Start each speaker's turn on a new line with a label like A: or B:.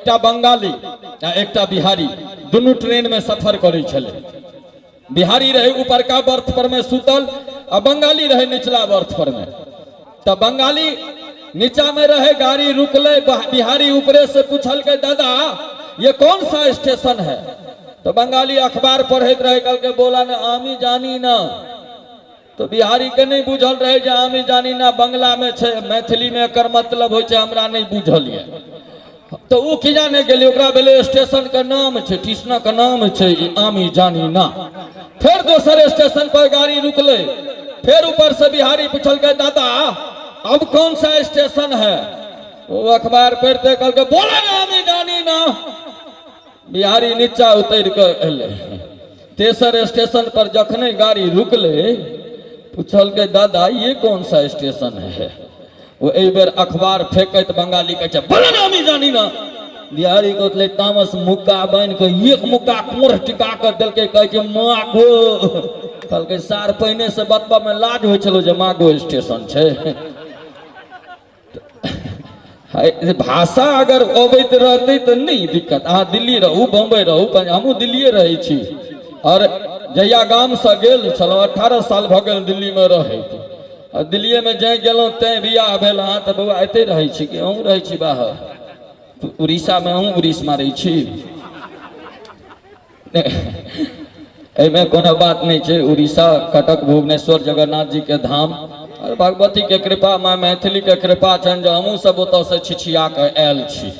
A: एकटा बंगाली आ एकटा बिहारी दुनू ट्रेन में सफर करे छले। बिहारी रहे ऊपर का बर्थ पर में सुतल और बंगाली रहे निचला बर्थ पर में। तो बंगाली नीचा में रहे, गाड़ी रुकले, बिहारी ऊपरे से पूछल के दादा ये कौन सा स्टेशन है? तो बंगाली अखबार पढ़ते रहे, कल के बोला न आमी जानी ना। तो बिहारी के नहीं बुझल रहे जे आमी जानी ना बंगला में छे, मैथिली में एकर मतलब हो हमरा नहीं बुझल ये। तो वो की जाने गेली, ओकरा भेले स्टेशन का नाम छे, स्टेशन का नाम छे आमी जानी ना। फिर दूसरे स्टेशन पर गाड़ी रुकले, फिर ऊपर से बिहारी पूछल के दादा अब कौन सा स्टेशन है? वो अखबार पढ़ते कल के बोला ना आमी जानी ना। बिहारी नीचा उतर के एले। तेसर स्टेशन पर जखने गाड़ी रुकले पूछल के दादा ये कौन सा स्टेशन है? वो एक बार अखबार फेंकत बंगाली कहे बोला ना आमी जानी ना। बिहारी को तामस मुक्का बन के एक मुक्का कोर टिका कर दिल के कहे माँ गो। कल के सार पहिने से बतबा में लाज हो चलो जे माँ गो स्टेशन छे। भाषा अगर अबैत रहते तो नहीं दिक्कत। अहाँ दिल्ली रहू, बम्बई रहू, हमहूँ दिल्लिए रहे छी। और जहिया गाम से गेल छलहुँ 18 साल भ गेल दिल्ली में रहे। और दिल्ली में जे गेलहुँ तें बियाह भेल। हाँ तो बउआ एते रहे छी कि अहूँ रहे छी बाहर? उड़ीसा में अहूँ उड़ीस मारे छी? एमे कोनो बात नहीं है। उड़ीसा कटक भुवनेश्वर जगन्नाथ जी के धाम और भगवती के कृपा, माँ मैथिली के कृपा छन जो हमहूँ सब ओतऽ से छिछिया के आयल छी।